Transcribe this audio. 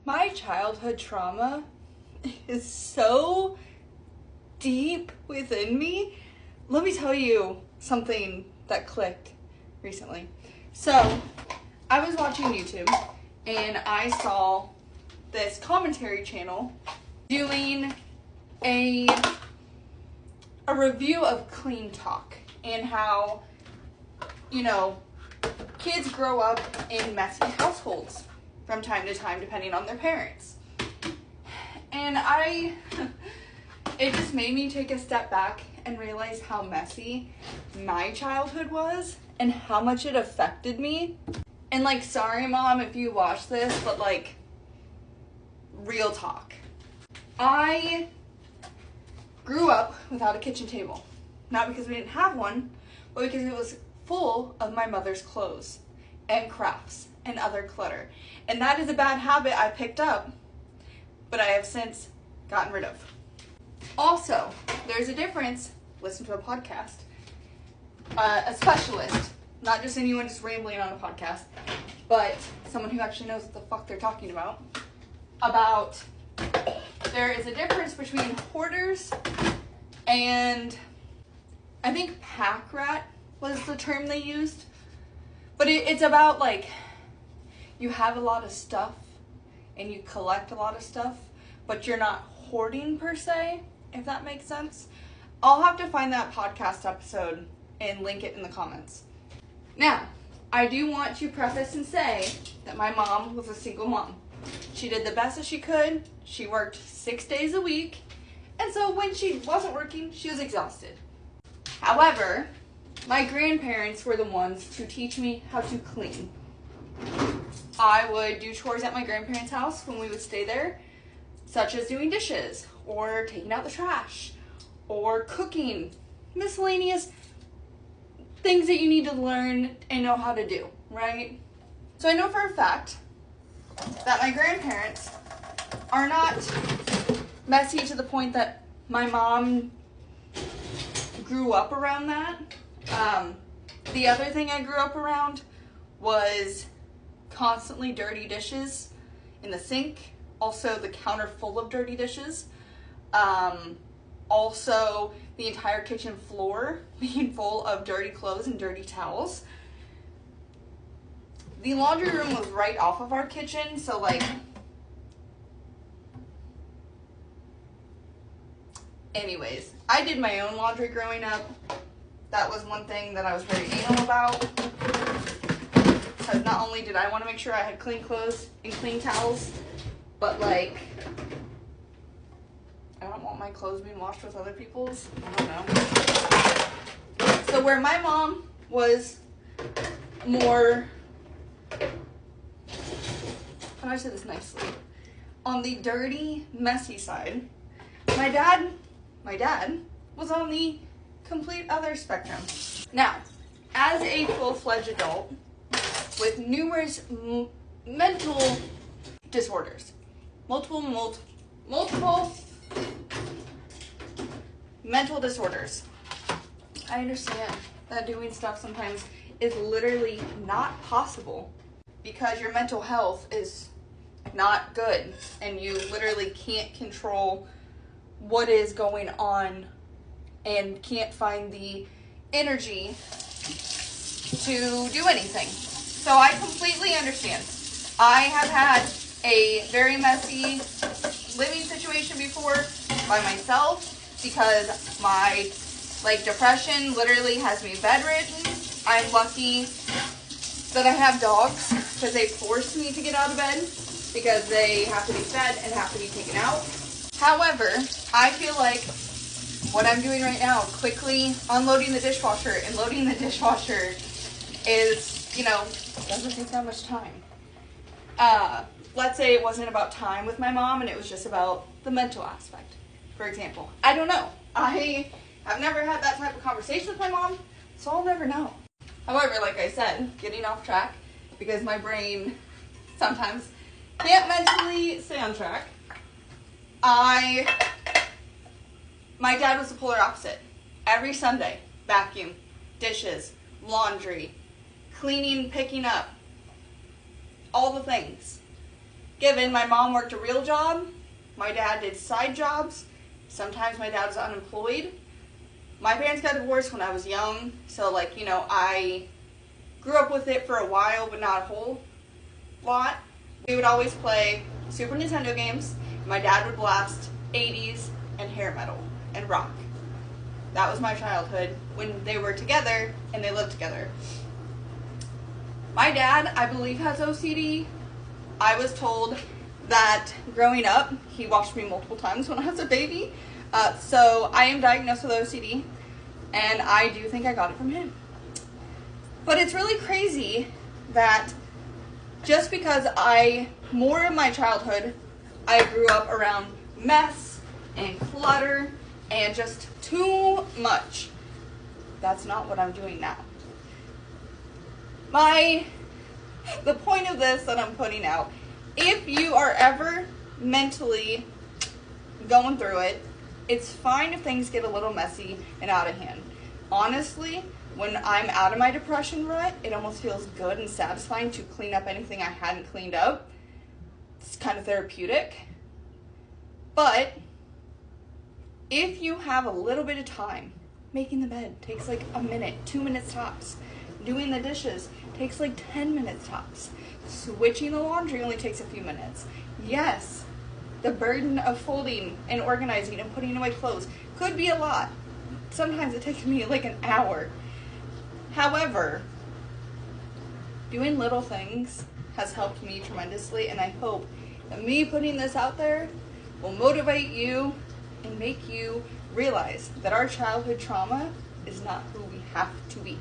My childhood trauma is so deep within me. Let me tell you something that clicked recently. So, I was watching YouTube and I saw this commentary channel doing a review of Clean Talk and how, you know, kids grow up in messy households from time to time depending on their parents. And it just made me take a step back and realize how messy my childhood was and how much it affected me. And like, sorry mom if you watch this, but like, real talk. I grew up without a kitchen table. Not because we didn't have one, but because it was full of my mother's clothes and crafts and other clutter. And that is a bad habit I picked up, but I have since gotten rid of. Also, there's a difference, listen to a podcast, a specialist, not just anyone just rambling on a podcast, but someone who actually knows what the fuck they're talking about there is a difference between hoarders and, I think pack rat was the term they used, but it's about like, you have a lot of stuff and you collect a lot of stuff, but you're not hoarding per se, if that makes sense. I'll have to find that podcast episode and link it in the comments. Now, I do want to preface and say that my mom was a single mom. She did the best that she could. She worked 6 days a week, and so when she wasn't working, she was exhausted. However, my grandparents were the ones to teach me how to clean. I would do chores at my grandparents' house when we would stay there, such as doing dishes, or taking out the trash, or cooking, miscellaneous things that you need to learn and know how to do, right? So I know for a fact that my grandparents are not messy to the point that my mom grew up around that. The other thing I grew up around was constantly dirty dishes in the sink, also the counter full of dirty dishes, also the entire kitchen floor being full of dirty clothes and dirty towels. The laundry room was right off of our kitchen, so like, anyways, I did my own laundry growing up. That was one thing that I was very anal about, because not only did I want to make sure I had clean clothes and clean towels, but like, I don't want my clothes being washed with other people's. I don't know. So where my mom was more, how do I say this nicely, on the dirty, messy side, my dad was on the complete other spectrum. Now, as a full-fledged adult with numerous mental disorders, multiple mental disorders, I understand that doing stuff sometimes is literally not possible because your mental health is not good and you literally can't control what is going on and can't find the energy to do anything. So I completely understand. I have had a very messy living situation before by myself because my depression literally has me bedridden. I'm lucky that I have dogs because they force me to get out of bed because they have to be fed and have to be taken out. However, I feel like what I'm doing right now, quickly unloading the dishwasher and loading the dishwasher is, doesn't take that much time. Let's say it wasn't about time with my mom and it was just about the mental aspect, for example. I don't know. I have never had that type of conversation with my mom, so I'll never know. However, like I said, getting off track because my brain sometimes can't mentally stay on track. My dad was the polar opposite. Every Sunday, vacuum, dishes, laundry, cleaning, picking up, all the things. given my mom worked a real job, my dad did side jobs, sometimes my dad was unemployed. My parents got divorced when I was young, so like, you know, I grew up with it for a while, but not a whole lot. We would always play Super Nintendo games. My dad would blast 80s and hair metal and rock. That was my childhood when they were together and they lived together. My dad, I believe, has OCD. I was told that growing up, he washed me multiple times when I was a baby. So I am diagnosed with OCD, and I do think I got it from him. But it's really crazy that just because more of my childhood, I grew up around mess and clutter and just too much. That's not what I'm doing now. The point of this that I'm putting out, if you are ever mentally going through it, it's fine if things get a little messy and out of hand. Honestly, when I'm out of my depression rut, it almost feels good and satisfying to clean up anything I hadn't cleaned up. It's kind of therapeutic. But if you have a little bit of time, making the bed takes like a minute, 2 minutes tops. Doing the dishes takes like 10 minutes tops. Switching the laundry only takes a few minutes. Yes, the burden of folding and organizing and putting away clothes could be a lot. Sometimes it takes me like an hour. However, doing little things has helped me tremendously, and I hope that me putting this out there will motivate you and make you realize that our childhood trauma is not who we have to be.